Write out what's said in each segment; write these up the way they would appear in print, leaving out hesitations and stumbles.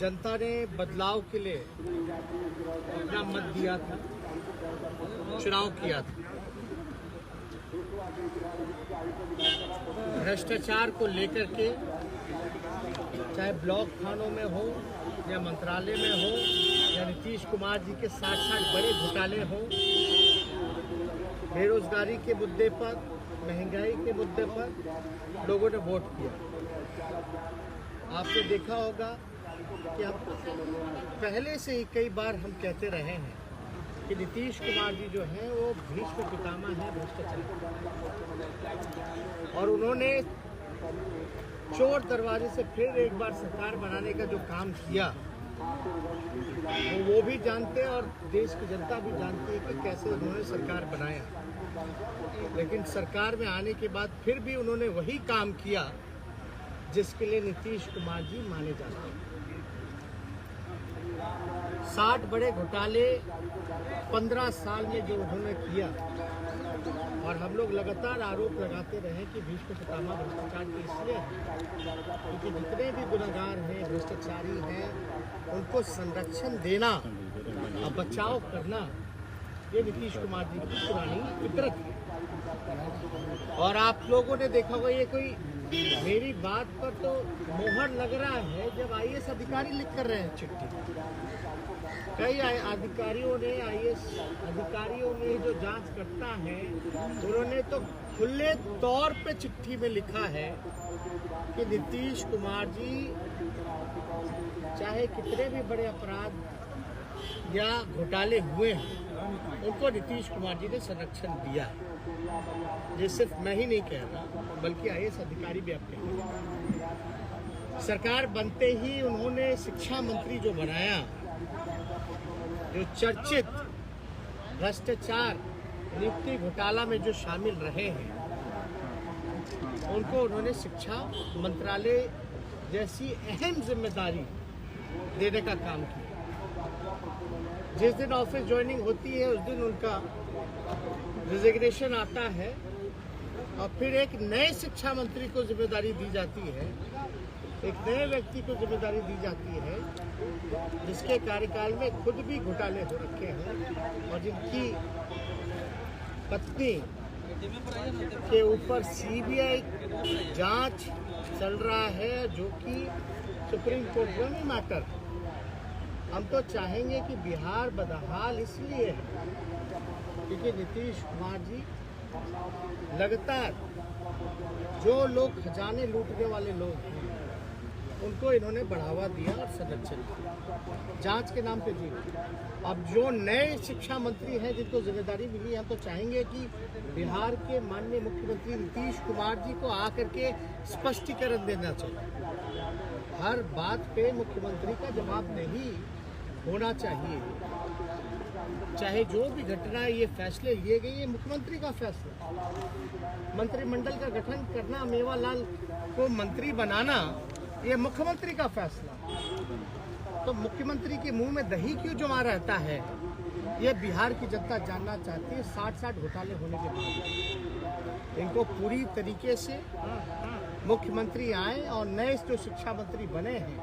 जनता ने बदलाव के लिए अपना मत दिया था, चुनाव किया था। भ्रष्टाचार को लेकर के चाहे ब्लॉक थानों में हो या मंत्रालय में हो या नीतीश कुमार जी के साथ बड़े घोटाले हो, बेरोजगारी के मुद्दे पर, महंगाई के मुद्दे पर लोगों ने वोट किया। आपने देखा होगा कि हम पहले से ही कई बार हम कहते रहे हैं कि नीतीश कुमार जी जो हैं वो भीष्म पितामह है भ्रष्टाचार, और उन्होंने चोर दरवाजे से फिर एक बार सरकार बनाने का जो काम किया वो भी जानते हैं और देश की जनता भी जानती है कि कैसे उन्होंने सरकार बनाया। लेकिन सरकार में आने के बाद फिर भी उन्होंने वही काम किया जिसके लिए नीतीश कुमार जी माने जाते हैं। 60 बड़े घोटाले 15 साल में जो उन्होंने किया, और हम लोग लगातार आरोप लगाते रहे कि भीष्म पितामह भ्रष्टाचार के इसलिए है क्योंकि जितने भी गुनहगार हैं, भ्रष्टाचारी हैं, उनको संरक्षण देना और बचाव करना ये नीतीश कुमार जी की पुरानी फितरत है। और आप लोगों ने देखा होगा, ये कोई मेरी बात पर तो मोहर लग रहा है जब आईएएस अधिकारी लिख कर रहे हैं चिट्ठी। कई अधिकारियों ने, आईएएस अधिकारियों ने जो जांच करता है उन्होंने तो खुले तौर पे चिट्ठी में लिखा है कि नीतीश कुमार जी चाहे कितने भी बड़े अपराध या घोटाले हुए हैं उनको नीतीश कुमार जी ने संरक्षण दिया है। ये सिर्फ मैं ही नहीं कह रहा बल्कि आईएएस अधिकारी भी अपने सरकार बनते ही उन्होंने शिक्षा मंत्री जो बनाया, जो चर्चित भ्रष्टाचार नियुक्ति घोटाला में जो शामिल रहे हैं उनको उन्होंने शिक्षा मंत्रालय जैसी अहम जिम्मेदारी देने का काम किया। जिस दिन ऑफिस ज्वाइनिंग होती है उस दिन उनका रिजिग्नेशन आता है और फिर एक नए शिक्षा मंत्री को जिम्मेदारी दी जाती है, एक नए व्यक्ति को जिम्मेदारी दी जाती है जिसके कार्यकाल में खुद भी घोटाले हो रखे हैं और जिनकी पत्नी के ऊपर सीबीआई जांच चल रहा है जो कि सुप्रीम कोर्ट में मैटर। हम तो चाहेंगे कि बिहार बदहाल इसलिए है क्योंकि नीतीश कुमार जी लगातार जो लोग खजाने लूटने वाले लोग हैं उनको इन्होंने बढ़ावा दिया और संरक्षण किया, जांच के नाम पे दी। अब जो नए शिक्षा मंत्री हैं जिनको जिम्मेदारी मिली, हम तो चाहेंगे कि बिहार के माननीय मुख्यमंत्री नीतीश कुमार जी को आकर के स्पष्टीकरण देना चाहिए। हर बात पे मुख्यमंत्री का जवाब नहीं होना चाहिए। चाहे जो भी घटना ये फैसले लिए गए, ये मुख्यमंत्री का फैसला। मंत्रिमंडल का गठन करना, मेवालाल को मंत्री बनाना, ये मुख्यमंत्री का फैसला। तो मुख्यमंत्री के मुंह में दही क्यों जमा रहता है, ये बिहार की जनता जानना चाहती है। 60 घोटाले होने के बाद इनको पूरी तरीके से मुख्यमंत्री आए और नए जो शिक्षा मंत्री बने हैं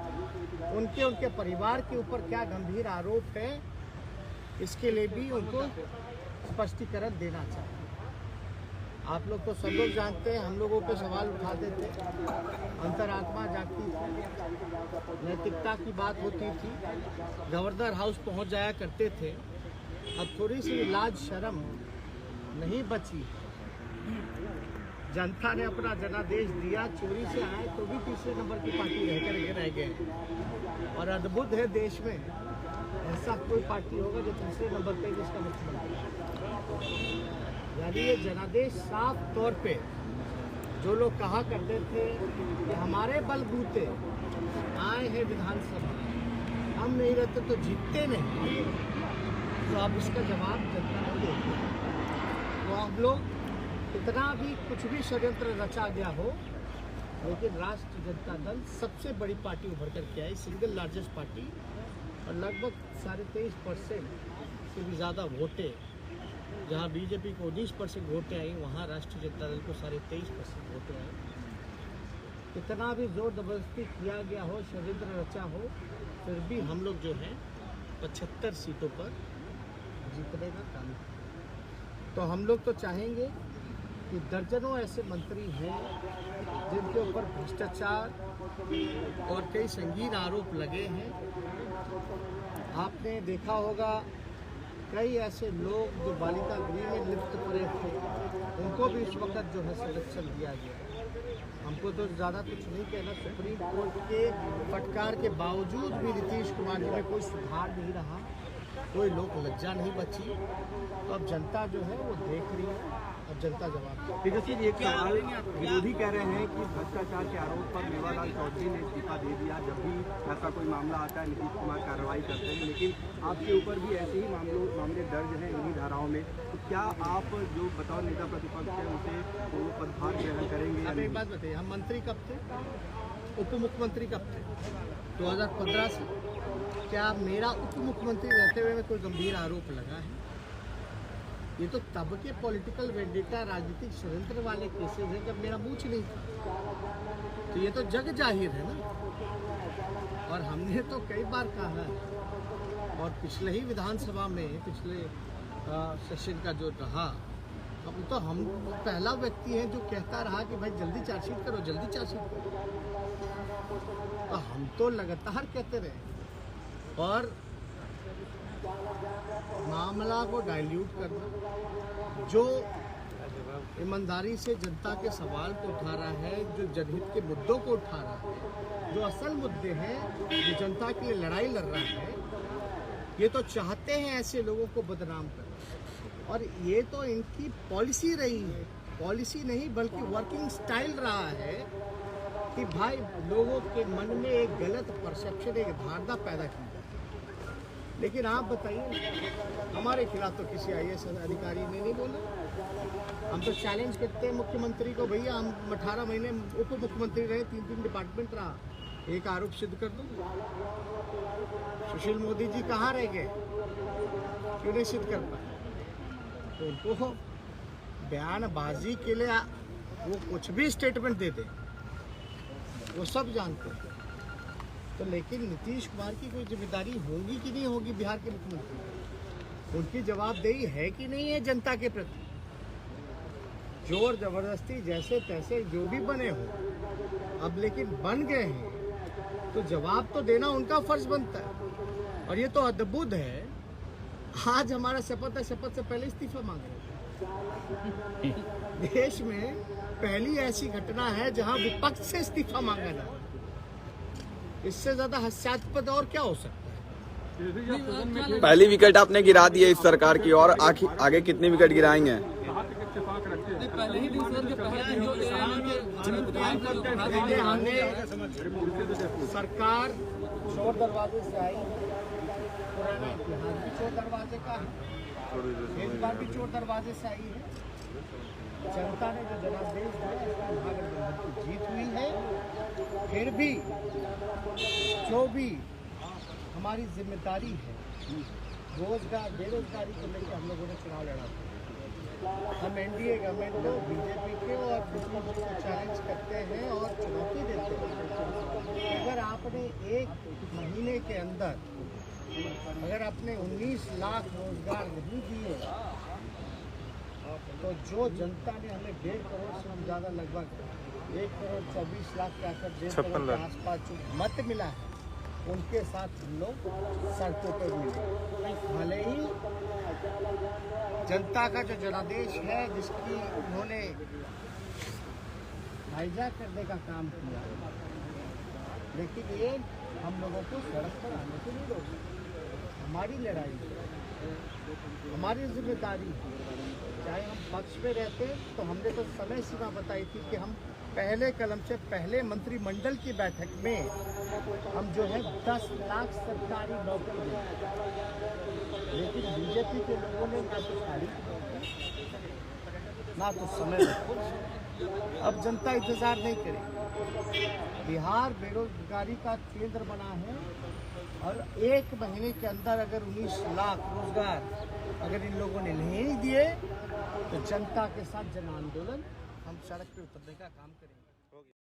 उनके परिवार के ऊपर क्या गंभीर आरोप है, इसके लिए भी उनको स्पष्टीकरण देना चाहिए। आप लोग तो सब लोग जानते हैं, हम लोगों पे सवाल उठाते थे, अंतरात्मा जागती थी, नैतिकता की बात होती थी, गवर्नर हाउस पहुंच जाया करते थे। अब थोड़ी सी लाज शर्म नहीं बची। जनता ने अपना जनादेश दिया, चोरी से आए तो भी तीसरे नंबर की पार्टी रह गए। और अद्भुत है, देश में ऐसा कोई पार्टी होगा जो तीसरे नंबर पे जिसका मुख्यमंत्री। यानी ये जनादेश साफ तौर पे जो लोग कहा करते थे कि हमारे बलबूते आए हैं विधानसभा, हम नहीं रहते तो जीतते नहीं, तो अब इसका जवाब जनता ने दे दिया। तो आप लोग कितना भी कुछ भी षड्यंत्र रचा गया हो, लेकिन राष्ट्रीय जनता दल सबसे बड़ी पार्टी उभर कर के आई, सिंगल लार्जेस्ट पार्टी, और लगभग 23.5% से भी ज़्यादा वोटें, जहां बीजेपी को 19% वोटें आई, वहां राष्ट्रीय जनता दल को 23.5% वोटें आई। कितना भी जोर जबरदस्ती किया गया हो, षड्यंत्र रचा हो, फिर भी हम लोग जो है 75 सीटों पर जीतने का काम करें। तो हम लोग तो चाहेंगे कि दर्जनों ऐसे मंत्री हैं जिनके ऊपर भ्रष्टाचार और कई संगीन आरोप लगे हैं। आपने देखा होगा कई ऐसे लोग जो बालिका गृह में लिप्त पड़े थे, उनको भी इस वक्त जो है संरक्षण दिया गया। हमको तो ज़्यादा कुछ नहीं कहना। सुप्रीम कोर्ट के फटकार के बावजूद भी नीतीश कुमार जी में कोई सुधार नहीं रहा, कोई लोक लज्जा नहीं बची। तो अब जनता जो है वो देख रही है, अब जनता जवाब। तेजस्वी जी, एक सवाल विरोधी कह रहे हैं कि भ्रष्टाचार के आरोप पर मेवालाल चौधरी ने इस्तीफा दे दिया। जब भी ऐसा कोई मामला आता है नीतीश कुमार कार्रवाई करते हैं, लेकिन आपके ऊपर भी ऐसे ही मामले दर्ज हैं इन्हीं धाराओं में। तो क्या आप जो बतौर नेता प्रतिपक्ष है उसे वो पदभार ग्रहण करेंगे? अब एक बात बताइए, हम मंत्री कब थे, उप मुख्यमंत्री कब थे? 2015 से। क्या मेरा उप मुख्यमंत्री रहते हुए में कोई गंभीर आरोप लगा है? ये तो तब के पॉलिटिकल वेंडेटा, राजनीतिक षड्यंत्र वाले केसेस हैं जब मेरा मूछ नहीं था। तो ये तो जग जाहिर है ना। और हमने तो कई बार कहा है, और पिछले ही विधानसभा में पिछले सेशन का जो रहा, अब तो हम पहला व्यक्ति है जो कहता रहा कि भाई जल्दी चार्जशीट करो, जल्दी चार्जशीट करो। तो हम तो लगातार कहते रहे और मामला को डाइल्यूट करना, जो ईमानदारी से जनता के सवाल को उठा रहा है, जो जनहित के मुद्दों को उठा रहा है, जो असल मुद्दे हैं, जो जनता के लिए लड़ाई लड़ रहा है, ये तो चाहते हैं ऐसे लोगों को बदनाम करना। और ये तो इनकी पॉलिसी रही है, पॉलिसी नहीं बल्कि वर्किंग स्टाइल रहा है कि भाई लोगों के मन में एक गलत परसेप्शन, एक धारणा पैदा की जाए। लेकिन आप बताइए, हमारे खिलाफ तो किसी IAS अधिकारी ने नहीं बोला। हम तो चैलेंज करते हैं मुख्यमंत्री को, भैया हम 18 महीने उप मुख्यमंत्री रहे, 3 डिपार्टमेंट रहा, एक आरोप सिद्ध कर दो। सुशील मोदी जी कहाँ रह गए, क्यों नहीं सिद्ध कर पाए? तो उनको बयानबाजी के लिए वो कुछ भी स्टेटमेंट दे दे, वो सब जानते हैं। तो लेकिन नीतीश कुमार की कोई जिम्मेदारी होगी कि नहीं होगी बिहार के मुख्यमंत्री? उनकी जवाबदेही है कि नहीं है जनता के प्रति? जोर जबरदस्ती जैसे तैसे जो भी बने हो, अब लेकिन बन गए हैं तो जवाब तो देना उनका फर्ज बनता है। और ये तो अद्भुत है, आज हमारा शपथ है, शपथ से पहले इस्तीफा मांग रहे हैं। देश में पहली ऐसी घटना है जहां विपक्ष से इस्तीफा मांगा जा रहा है। इससे ज्यादा हास्यास्पद और क्या हो सकता है? पहली विकेट आपने गिरा दी है इस सरकार की, और आगे कितनी विकेट गिराएंगे? हमने सरकार चोर दरवाजे से आई, पुराना इतिहास भी चोर दरवाजे का है, एक बार भी चोर दरवाजे से आई है। जनता ने जो जनादेश दिया, महागठबंधन की जीत हुई है। फिर भी जो भी हमारी जिम्मेदारी है, रोजगार बेरोजगारी को लेकर हम लोगों ने चुनाव लड़ा था। हम NDA गवर्नमेंट को, BJP के और दूसरों को चैलेंज करते हैं और चुनौती देते हैं। अगर आपने एक महीने के अंदर अगर आपने 19 लाख रोजगार नहीं दिए, तो जो जनता ने हमें 1.5 करोड़ से हम ज़्यादा, लगभग 1,24,65,1.5 करोड़ के आसपास जो मत मिला है, उनके साथ हम लोग सड़कों पर मिले। भले ही जनता का जो जनादेश है, जिसकी उन्होंने हाईजैक करने का काम किया, लेकिन ये हम लोगों को सड़क पर आने से नहीं रोक। हमारी लड़ाई, हमारी जिम्मेदारी, चाहे हम पक्ष में रहते तो हमने तो समय सीमा बताई थी कि हम पहले कलम से पहले मंत्रिमंडल की बैठक में हम जो है 10 लाख सरकारी नौकरी दें। लेकिन BJP के लोगों ने ना तो साड़ी ना तो समय में। अब जनता इंतजार नहीं करेगी। बिहार बेरोजगारी का केंद्र बना है और 1 महीने के अंदर अगर 19 लाख रोजगार अगर इन लोगों ने नहीं दिए तो जनता के साथ जन आंदोलन, हम सड़क पे उतरने का काम करेंगे।